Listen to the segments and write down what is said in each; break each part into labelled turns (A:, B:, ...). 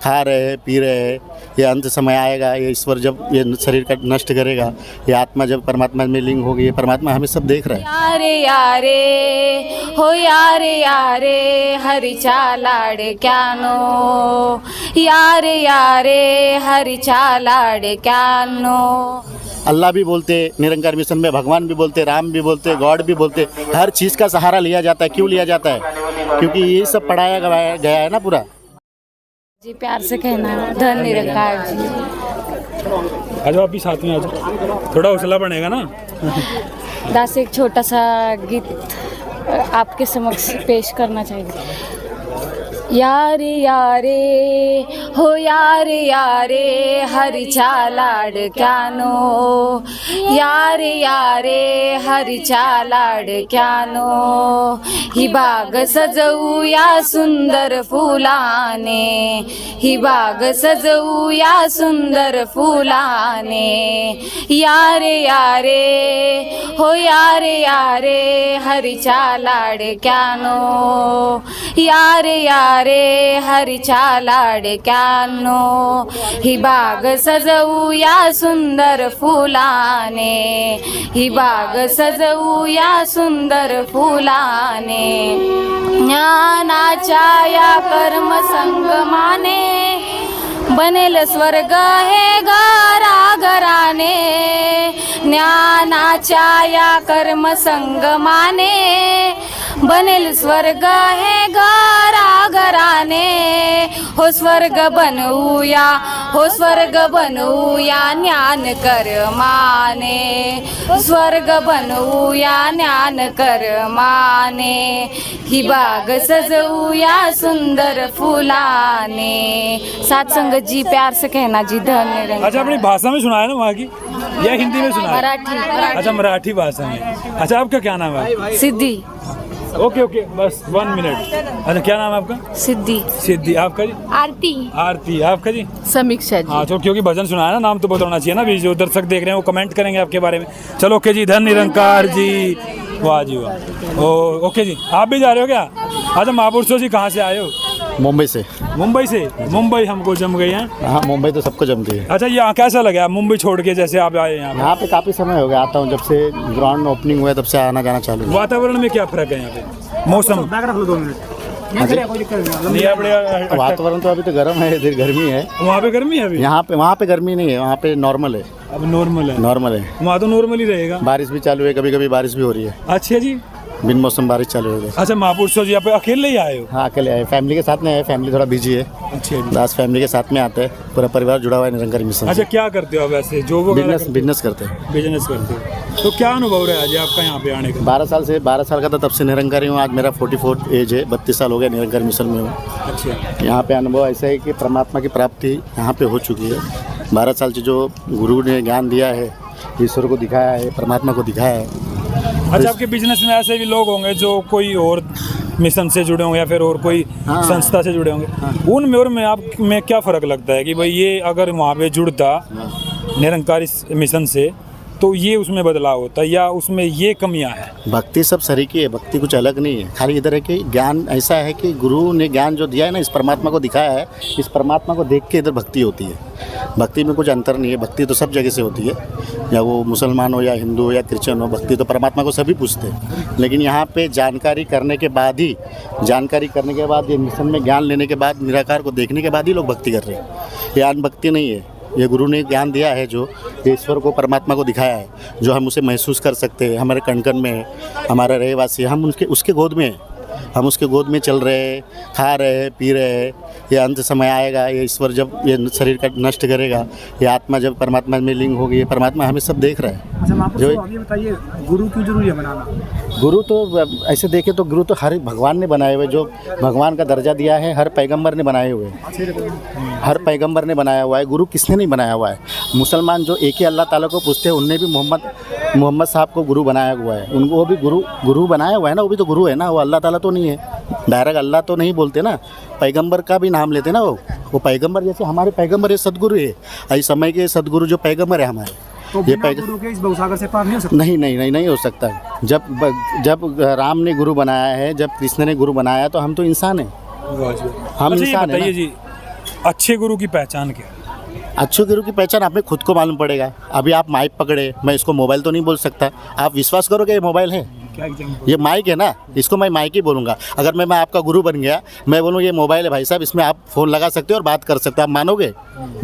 A: खा रहे हैं, पी रहे हैं। ये अंत समय आएगा, ये ईश्वर जब ये शरीर का नष्ट करेगा, ये आत्मा जब परमात्मा में लिंग होगी, ये परमात्मा हमें सब देख रहा है।
B: यारे यारे हो यारे यारे हरिचा लाडक्यानो, यारे यारे हरिचा लाडक्यानो।
A: अल्लाह भी बोलते, निरंकार मिशन में भगवान भी बोलते, राम भी बोलते, गॉड भी बोलते। हर चीज़ का सहारा लिया जाता है। क्यों लिया जाता है? क्योंकि ये सब पढ़ाया गया है ना पूरा।
B: जी प्यार से कहना है धन निरंकार जी।
C: आ जाओ, आप भी साथ में आ जाओ, थोड़ा हौसला बनेगा ना।
B: दास एक छोटा सा गीत आपके समक्ष पेश करना चाहिए। यारे यारे हो यारे यारे हरिचा लाडक्यानो, यारे यारे हरिचा लाडक्यानो। ही बाग सजवूया सुंदर फुलाने, ही बाग सजवूया सुंदर फुलाने। यारे यारे हो यारे यारे हरिचा लाडक्यानो, यारे यारे हरिचा लाडक्यानो। ही बाग सजवूया सुंदर फुलाने, ही बाग सजवूया सुंदर फुलाने। ज्ञानाच्या या कर्म संगमाने बनेल स्वर्ग हे घराघराने। ज्ञानाच्या या कर्म संगमाने बनेल स्वर्ग हे घराघराने। हो स्वर्ग बनवूया, हो स्वर्ग बनवूया ज्ञान कर्माने, स्वर्ग बनवूया ज्ञान कर्माने। ही बाग सजवूया सुंदर फुलाने। सात संगत जी प्यार से कहना जी धन निरंकार।
C: अच्छा, अपनी भाषा में सुनाया ना वहाँ की या हिंदी में सुनाया?
B: मराठी।
C: अच्छा, मराठी भाषा में। अच्छा, आपका क्या नाम है?
B: सिद्धि।
C: ओके ओके, बस 1 मिनट। अच्छा, क्या नाम है आपका?
B: सिद्धि।
C: सिद्धि। आपका जी?
B: आरती।
C: आरती। आपका जी?
B: समीक्षा जी।
C: हाँ, तो क्योंकि भजन सुनाया ना, नाम तो बताना चाहिए ना भी। जो दर्शक देख रहे हैं वो कमेंट करेंगे आपके बारे में। चलो ओके जी, धन निरंकार जी। वाह जी वाह। ओके जी, आप भी जा रहे हो क्या? अच्छा, महापुरुषों जी कहाँ से आए हो?
A: मुंबई से।
C: मुंबई से? मुंबई हमको जम गई है।
A: हाँ, मुंबई तो सबको जमती है।
C: अच्छा, यहाँ कैसा लगा मुंबई छोड़ के, जैसे आप आए
A: यहाँ पे काफ़ी समय हो गया आता हूँ, जब से ग्राउंड ओपनिंग हुआ है तब से आना जाना चालू है।
C: वातावरण में क्या फर्क है यहाँ पे? मौसम?
A: वातावरण तो अभी तो गर्म है, इधर गर्मी है।
C: वहाँ पे गर्मी है अभी?
A: वहाँ पे गर्मी नहीं है, वहाँ पे नॉर्मल है।
C: अब नॉर्मल है?
A: नॉर्मल है।
C: वहाँ तो नॉर्मल ही रहेगा।
A: बारिश भी चालू है, कभी कभी बारिश भी हो रही है।
C: अच्छा जी,
A: बिन मौसम बारिश चालू हो गई।
C: अच्छा, महापुरुषों जी आप अकेले ही आए हो?
A: हाँ, अकेले आए, फैमिली के साथ में आए। फैमिली थोड़ा बिजी है।
C: अच्छा जी।
A: दास फैमिली के साथ में आते हैं, पूरा परिवार जुड़ा हुआ है निरंकारी मिशन।
C: अच्छा, क्या करते हो वैसे? जो वो
A: बिजनेस करते हैं।
C: बिजनेस करते हो, तो क्या अनुभव रहा आज आपका यहाँ पे आने का?
A: 12 साल का था तब से निरंकारी हूँ। आज मेरा 44 एज है, 32 साल हो गया निरंकारी मिशन में हूँ।
C: अच्छा।
A: यहाँ पे अनुभव ऐसा है कि परमात्मा की प्राप्ति यहाँ पे हो चुकी है। 12 साल से जो गुरु ने ज्ञान दिया है, ईश्वर को दिखाया है, परमात्मा को दिखाया है।
C: अच्छा, आपके बिजनेस में ऐसे भी लोग होंगे जो कोई और मिशन से जुड़े होंगे या फिर और कोई संस्था से जुड़े होंगे। उनमें और में आप में क्या फ़र्क लगता है कि भाई ये अगर वहाँ पे जुड़ता निरंकारी मिशन से तो ये उसमें बदलाव होता है या उसमें ये कमियां हैं?
A: भक्ति सब सरीकी है, भक्ति कुछ अलग नहीं है। खाली इधर है कि ज्ञान ऐसा है कि गुरु ने ज्ञान जो दिया है ना, इस परमात्मा को दिखाया है, इस परमात्मा को देख के इधर भक्ति होती है। भक्ति में कुछ अंतर नहीं है। भक्ति तो सब जगह से होती है, या वो मुसलमान हो या हिंदू हो या क्रिश्चियन हो, भक्ति तो परमात्मा को सभी पूछते हैं। लेकिन यहाँ पे जानकारी करने के बाद ही, ये मिशन में ज्ञान लेने के बाद, निराकार को देखने के बाद ही लोग भक्ति कर रहे हैं। ये अनभक्ति नहीं है। ये गुरु ने ज्ञान दिया है, जो ईश्वर को, परमात्मा को दिखाया है, जो हम उसे महसूस कर सकते हैं। हमारे कण-कण में है, हमारा रहवासी, हम उसके गोद में हैं। हम उसके गोद में चल रहे हैं, खा रहे हैं, पी रहे हैं। ये अंत समय आएगा, ये ईश्वर जब ये शरीर का नष्ट करेगा, ये आत्मा जब परमात्मा में लिंग होगी, ये परमात्मा हमें सब देख रहा है।
D: अच्छा, जो ये बताइए, गुरु क्यों जरूरी है बनाना?
A: गुरु तो ऐसे देखे तो गुरु तो हर भगवान ने बनाए हुए, जो भगवान का दर्जा दिया है, हर पैगंबर ने बनाए हुए हैं। हर पैगंबर ने बनाया हुआ है। गुरु किसने नहीं बनाया हुआ है? मुसलमान जो एक ही अल्लाह ताला को पूछते हैं, उनने भी मोहम्मद साहब को गुरु बनाया हुआ है। उनको वो भी गुरु बनाया हुआ है ना, वो भी तो गुरु है ना। वो अल्लाह ताला तो नहीं है, डायरेक्ट अल्लाह तो नहीं बोलते ना। पैगंबर का भी नाम लेते ना वो पैगंबर, जैसे हमारे पैगंबर ये सदगुरु है। इस समय के सदगुरु जो पैगंबर है हमारे,
D: तो ये गुरु के इस भवसागर से पार नहीं हो सकता? नहीं हो सकता। जब राम ने गुरु बनाया है, जब कृष्ण ने गुरु बनाया, तो हम तो इंसान हैं। हम इंसान हैं
C: जी। अच्छे गुरु की पहचान क्या है?
A: अच्छे गुरु की पहचान हमें खुद को मालूम पड़ेगा। अभी आप माइक पकड़े, मैं इसको मोबाइल तो नहीं बोल सकता, आप विश्वास करोगे ये मोबाइल है?
C: क्या एग्जाम्पल?
A: ये माइक है ना, इसको मैं माइक ही बोलूँगा। अगर मैं आपका गुरु बन गया, मैं बोलूँ ये मोबाइल है भाई साहब, इसमें आप फ़ोन लगा सकते हो और बात कर सकते हो, आप मानोगे?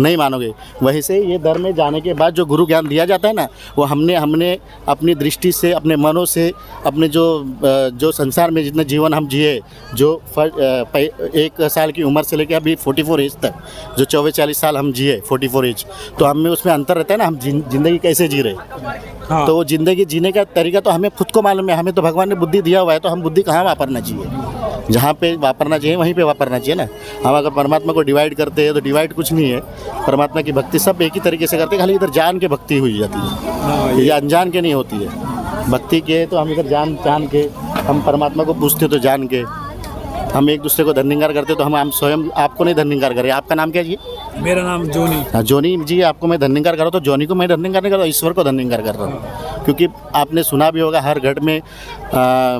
A: नहीं मानोगे। वहीं से ये धर्म में जाने के बाद जो गुरु ज्ञान दिया जाता है ना, वो हमने अपनी दृष्टि से, अपने मनों से, अपने जो संसार में जितना जीवन हम जिए, जो 1 साल की उम्र से लेकर अभी 44 एज तक, जो 24-40 साल हम जिए 44 एज, तो हमें उसमें अंतर रहता है ना, हम ज़िंदगी कैसे जी रहे।
C: हाँ।
A: तो वो ज़िंदगी जीने का तरीका तो हमें खुद को मालूम है। हमें तो भगवान ने बुद्धि दिया हुआ है, तो हम बुद्धि कहाँ वापरना चाहिए? जहाँ पे वापरना चाहिए वहीं पे वापरना चाहिए ना। हम अगर परमात्मा को डिवाइड करते हैं तो डिवाइड कुछ नहीं है। परमात्मा की भक्ति सब एक ही तरीके से करते हैं, खाली इधर जान के भक्ति हुई जाती है, ये अनजान के नहीं होती है। भक्ति के तो हम इधर जान के हम परमात्मा को पूछते तो जान के, हम एक दूसरे को धन्यवाद करते तो हम स्वयं आपको नहीं धन्यवाद करें। आपका नाम क्या जी?
C: मेरा नाम जोनी।
A: हाँ जोनी जी, आपको मैं धन्यवाद कर रहा हूँ, तो जोनी को मैं धन्यवाद नहीं कर रहा हूँ, ईश्वर को धन्यवाद कर रहा हूँ। क्योंकि आपने सुना भी होगा, हर घट में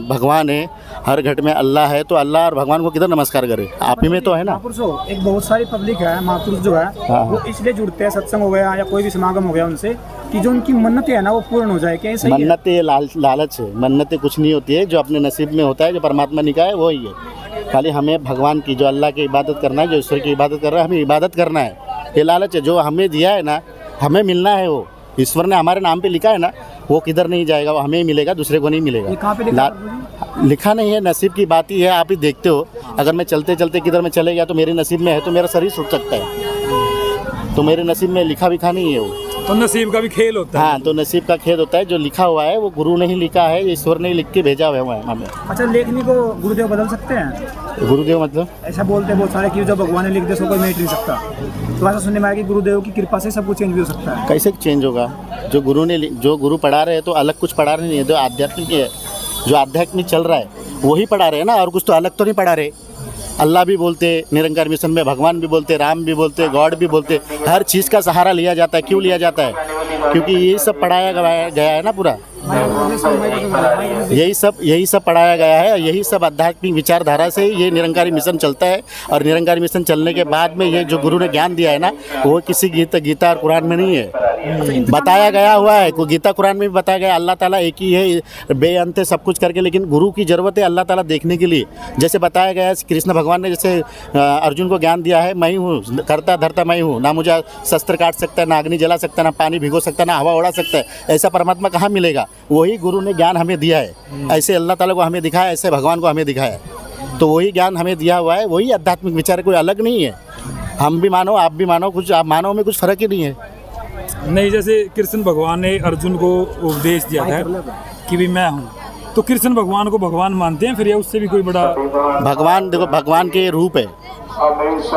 A: भगवान है, हर घट में अल्लाह है, तो अल्लाह और भगवान को किधर नमस्कार करें? आप ही में तो है ना।
D: महापुरुषों, एक बहुत सारी पब्लिक है, महापुरुष जो है वो इसलिए जुड़ते हैं, सत्संग हो गया या कोई भी समागम हो गया उनसे, कि जो उनकी मन्नतें है ना वो पूर्ण हो जाए। क्या सही है?
A: मन्नतें लालच है, मन्नतें कुछ नहीं होती है। जो अपने नसीब में होता है, जो परमात्मा निकाय है, वो ही है। खाली हमें भगवान की, जो अल्लाह की इबादत करना है, जो ईश्वर की इबादत कर रहा है, हमें इबादत करना है। ये लालच है, जो हमें दिया है ना, हमें मिलना है। वो ईश्वर ने हमारे नाम पे लिखा है ना, वो किधर नहीं जाएगा, वो हमें ही मिलेगा, दूसरे को नहीं मिलेगा।
D: ये कहाँ पे
A: लिखा नहीं है, नसीब की बात ही है। आप ही देखते हो, अगर मैं चलते चलते किधर में चले गया तो मेरे नसीब में है, तो मेरा शरीर छूट सकता है, तो मेरे नसीब में लिखा विखा नहीं है वो।
C: तो नसीब का भी खेल होता है।
A: हाँ, तो नसीब का खेल होता है। जो लिखा हुआ है वो गुरु ने ही लिखा है, ईश्वर ने लिख के भेजा हुआ है हमें।
D: अच्छा, लेखनी को गुरुदेव बदल सकते हैं?
A: गुरुदेव मतलब
D: ऐसा बोलते हैं बहुत सारे कि जो भगवान ने लिख दिया सो कोई मेट नहीं सकता। तो ऐसा सुनने में आया कि गुरुदेव की कृपा से सब कुछ चेंज भी हो सकता है।
A: कैसे चेंज होगा? जो गुरु पढ़ा रहे हैं तो अलग कुछ पढ़ा रहे नहीं है, जो आध्यात्मिक है, जो आध्यात्मिक चल रहा है वही पढ़ा रहे हैं ना, और कुछ तो अलग तो नहीं पढ़ा रहे। अल्लाह भी बोलते, निरंकार मिशन में भगवान भी बोलते, राम भी बोलते, गॉड भी बोलते, हर चीज़ का सहारा लिया जाता है। क्यों लिया जाता है? क्योंकि यही सब पढ़ाया गया है ना पूरा। यही सब पढ़ाया गया है, यही सब आध्यात्मिक विचारधारा से ये निरंकारी मिशन चलता है। और निरंकारी मिशन चलने के बाद में ये जो गुरु ने ज्ञान दिया है ना, वो किसी गीता और कुरान में नहीं है, बताया गया हुआ है। कोई गीता कुरान में भी बताया गया, अल्लाह ताला एक ही है, बेअंत है सब कुछ करके, लेकिन गुरु की ज़रूरत है अल्लाह ताला देखने के लिए। जैसे बताया गया है, कृष्ण भगवान ने जैसे अर्जुन को ज्ञान दिया है, मैं ही हूँ, करता धरता मैं हूँ, ना मुझे शस्त्र काट सकता है, ना अग्नि जला सकता है, ना पानी भिगो सकता है, ना हवा उड़ा सकता है। ऐसा परमात्मा कहाँ मिलेगा? वही गुरु ने ज्ञान हमें दिया है। ऐसे अल्लाह ताला को हमें दिखाया, ऐसे भगवान को हमें दिखाया, तो वही ज्ञान हमें दिया हुआ है, वही आध्यात्मिक विचार, कोई अलग नहीं है। हम भी मानो, आप भी मानो, कुछ आप मानो में कुछ फ़र्क ही नहीं है।
C: नहीं, जैसे कृष्ण भगवान ने अर्जुन को उपदेश दिया था कि भी मैं हूँ, तो कृष्ण भगवान को भगवान मानते हैं फिर, या उससे भी कोई बड़ा?
A: भगवान देखो, भगवान के रूप है।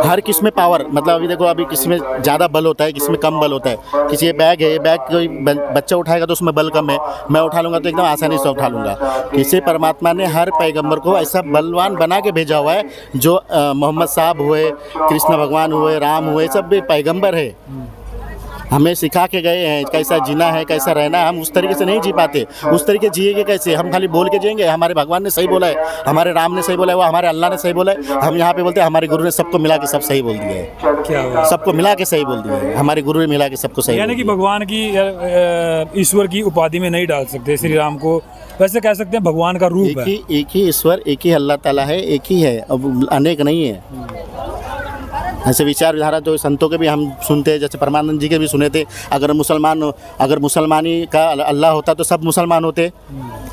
A: हर किस में पावर, मतलब अभी देखो, अभी किसी में ज़्यादा बल होता है, किसी में कम बल होता है। किसी ये बैग है, ये बैग कोई बच्चा उठाएगा तो उसमें बल कम है, मैं उठा लूँगा तो एकदम आसानी से उठा लूँगा। किसी परमात्मा ने हर पैगंबर को ऐसा बलवान बना के भेजा हुआ है। जो मोहम्मद साहब हुए, कृष्ण भगवान हुए, राम हुए, सब भी पैगंबर है, हमें सिखा के गए हैं कैसा जीना है, कैसा रहना है। हम उस तरीके से नहीं जी पाते, उस तरीके जिएंगे कैसे? हम खाली बोल के जिएंगे, हमारे भगवान ने सही बोला है, हमारे राम ने सही बोला है, वो हमारे अल्लाह ने सही बोला है। हम यहाँ पे बोलते हैं हमारे गुरु ने सबको मिला के सब सही बोल दिया है।
C: क्या? सबको
A: मिला के सही बोल दिया है, हमारे गुरु ने मिला के सबको सही।
C: यानी कि भगवान की, ईश्वर की उपाधि में नहीं डाल सकते श्री राम को, वैसे कह सकते हैं भगवान का रूप है।
A: एक ही ईश्वर, एक ही अल्लाह ताला है, एक ही है, अब अनेक नहीं है। ऐसे विचारधारा जो संतों के भी हम सुनते हैं, जैसे परमानंद जी के भी सुने थे। अगर मुसलमानी का अल्लाह होता तो सब मुसलमान होते।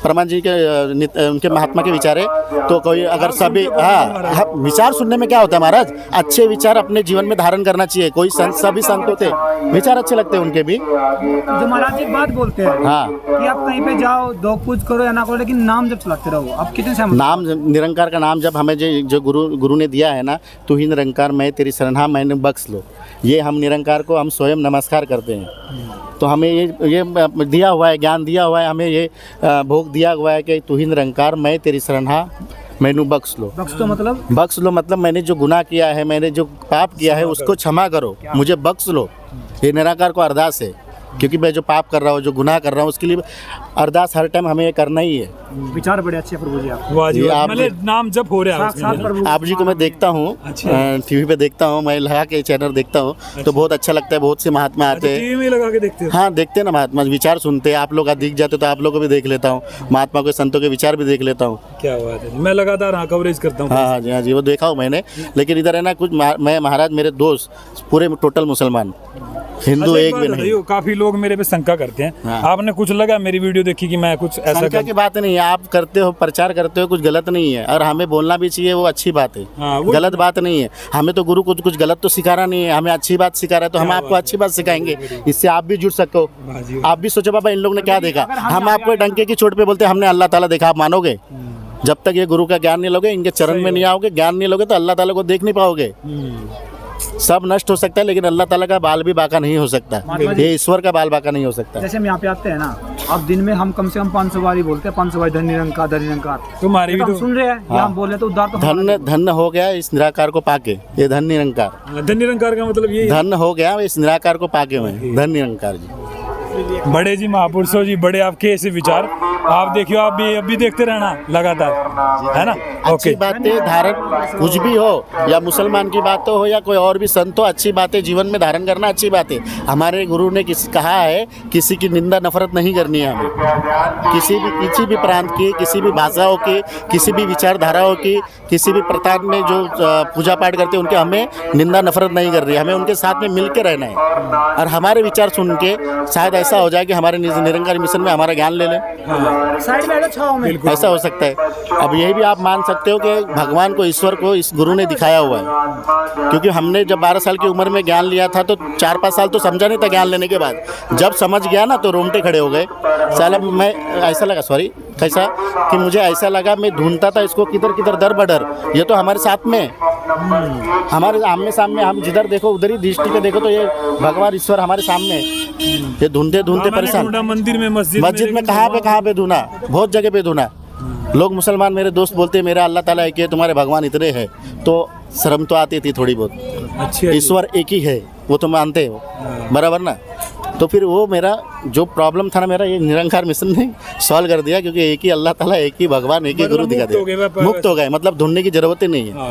A: परमानंद जी के उनके महात्मा के विचार है, तो कोई अगर सभी विचार सुनने में क्या होता है महाराज, अच्छे विचार अपने जीवन में धारण करना चाहिए। कोई संत, सभी संत होते, विचार अच्छे लगते हैं उनके भी।
D: जो महाराज एक बात बोलते हैं, हाँ, कि आप कहीं पे जाओ, दो कुछ करो या ना करो, लेकिन नाम जब चलाते रहो। आप कितने से
A: नाम, निरंकार का नाम जब हमें जो गुरु ने दिया है ना, तू ही निरंकार मैं तेरी शरणा मैंने बख्श लो, ये हम निरंकार को हम स्वयं नमस्कार करते हैं। तो हमें ये दिया हुआ है, ज्ञान दिया हुआ है, हमें ये भोग दिया हुआ है कि तू ही निरंकार मैं तेरी शरणा मैनू बख्श लो। बख्श लो मतलब मैंने जो गुनाह किया है, मैंने जो पाप किया है उसको क्षमा करो, मुझे बख्श लो। ये निराकार को अरदास है। क्योंकि मैं जो पाप कर रहा हूँ, जो गुनाह कर रहा हूँ, उसके लिए अरदास हर टाइम हमें ये करना ही है।
D: विचार बड़े अच्छे हैं प्रभु जी आपके।
C: वाह जी
A: ये
C: वाह,
A: आप-
C: मतलब नाम जप हो रहा है
D: साक्षात
C: उसमें।
D: प्रभु
A: आप जी को मैं देखता हूँ, टीवी पे देखता हूँ, मैं लगा के चैनल देखता हूँ, तो बहुत अच्छा लगता है। बहुत से महात्मा आते हैं,
C: टीवी में लगा के देखते हो?
A: हाँ देखते हैं ना महात्मा, विचार सुनते हैं। आप लोग का दिख जाते तो आप लोग को भी देख लेता हूँ, महात्मा के संतों के विचार भी देख लेता हूँ।
C: क्या बात है, मैं लगातार हाँ कवरेज करता हूँ।
A: हाँ हाँ जी, हाँ जी, वो देखा हूँ मैंने। लेकिन इधर है ना कुछ मैं महाराज, मेरे दोस्त पूरे टोटल मुसलमान, हिंदू
C: अच्छा,
A: एक
C: बात
A: भी नहीं।
C: बताइए, काफी लोग मेरे पे शंका करते हैं।
A: हाँ।
C: आपने कुछ लगा मेरी वीडियो देखी कि मैं कुछ ऐसा
A: शंका
C: कर...
A: की बात नहीं है, आप करते हो, प्रचार करते हो, कुछ गलत नहीं है, और हमें बोलना भी चाहिए, वो अच्छी बात है।
C: हाँ, वो-
A: गलत बात नहीं है। हमें तो गुरु कुछ गलत तो सिखा रहा नहीं है, हमें अच्छी बात सिखा रहा है, तो हम आपको अच्छी बात सिखाएंगे, इससे आप भी जुड़ सको।
C: हाँ जी।
A: आप भी सोचो बाबा इन लोग ने क्या देखा, हम आपको डंके की चोट पे बोलते हैं हमने अल्लाह ताला देखा, आप मानोगे? जब तक ये गुरु का ज्ञान नहीं लोगे, इनके चरण में नहीं आओगे, ज्ञान नहीं लोगे, तो अल्लाह ताला को देख नहीं पाओगे। सब नष्ट हो सकता है, लेकिन अल्लाह ताला का बाल भी बाका नहीं हो सकता, ये ईश्वर का बाल बाका नहीं हो सकता।
D: जैसे हम यहाँ पे आते हैं ना, अब दिन में हम कम से कम 500 बार ही बोलते हैं, 500 बार धन निरंकार, धन निरंकार।
C: तुम्हारी भी
D: हम
C: तो
D: सुन रहे हैं, या हम बोल रहे हैं, तो उद्धार तो हमारा
A: धन्य धन्य हो गया इस निराकार को पाके, ये धन निरंकार।
C: धन निरंकार का मतलब ये
A: धन्य हो गया इस निराकार को पाके मैं, धन निरंकार जी।
C: बड़े जी महापुरुषों जी, बड़े आपके ऐसे विचार। आप देखियो, आप भी अभी देखते रहना लगातार, है ना?
A: अच्छी बातें धारण, कुछ भी हो, या मुसलमान की बात हो या कोई और भी संत हो, अच्छी बातें जीवन में धारण करना अच्छी बात है। हमारे गुरु ने कहा है किसी की निंदा नफरत नहीं करनी है हमें, किसी भी प्रांत की, किसी भी भाषाओं की, किसी भी विचारधाराओं की, किसी भी प्रताप में जो पूजा पाठ करते हैं उनके हमें निंदा नफरत नहीं करनी है, हमें उनके साथ में मिल के रहना है। और हमारे विचार सुन के शायद ऐसा हो जाए कि हमारे निरंकार मिशन में हमारा ज्ञान ले लें,
D: साइड में छाओ में।
A: ऐसा हो सकता है। अब यही भी आप मान सकते हो कि भगवान को, ईश्वर को इस गुरु ने दिखाया हुआ है, क्योंकि हमने जब 12 साल की उम्र में ज्ञान लिया था तो 4-5 साल तो समझा नहीं था। ज्ञान लेने के बाद जब समझ गया ना तो रोंगटे खड़े हो गए। साला मैं ऐसा लगा, सॉरी कैसा कि मुझे ऐसा लगा, मैं ढूंढता था इसको किधर किधर, दर बदर, ये तो हमारे साथ में, हमारे आमने सामने, हम जिधर देखो उधर ही दृष्टि पे देखो तो ये भगवान ईश्वर हमारे सामने, ये ढूंढते ढूंढते परेशान।
C: मंदिर में, मस्जिद
A: में कहाँ पे ढूंढा, बहुत जगह पे ढूंढा। लोग मुसलमान मेरे दोस्त बोलते हैं मेरा अल्लाह ताला एक ही है, तुम्हारे भगवान इतने हैं, तो शर्म तो आती थी थोड़ी बहुत।
C: अच्छी
A: ईश्वर एक ही है, वो तो मानते हो, बराबर ना? तो फिर वो मेरा जो प्रॉब्लम था ना, मेरा ये निरंकार मिशन ने सॉल्व कर दिया, क्योंकि एक ही अल्लाह ताला, एक ही भगवान, एक ही गुरु दिखा दिया, मुक्त हो गए, मतलब ढूंढने की जरूरत ही नहीं है।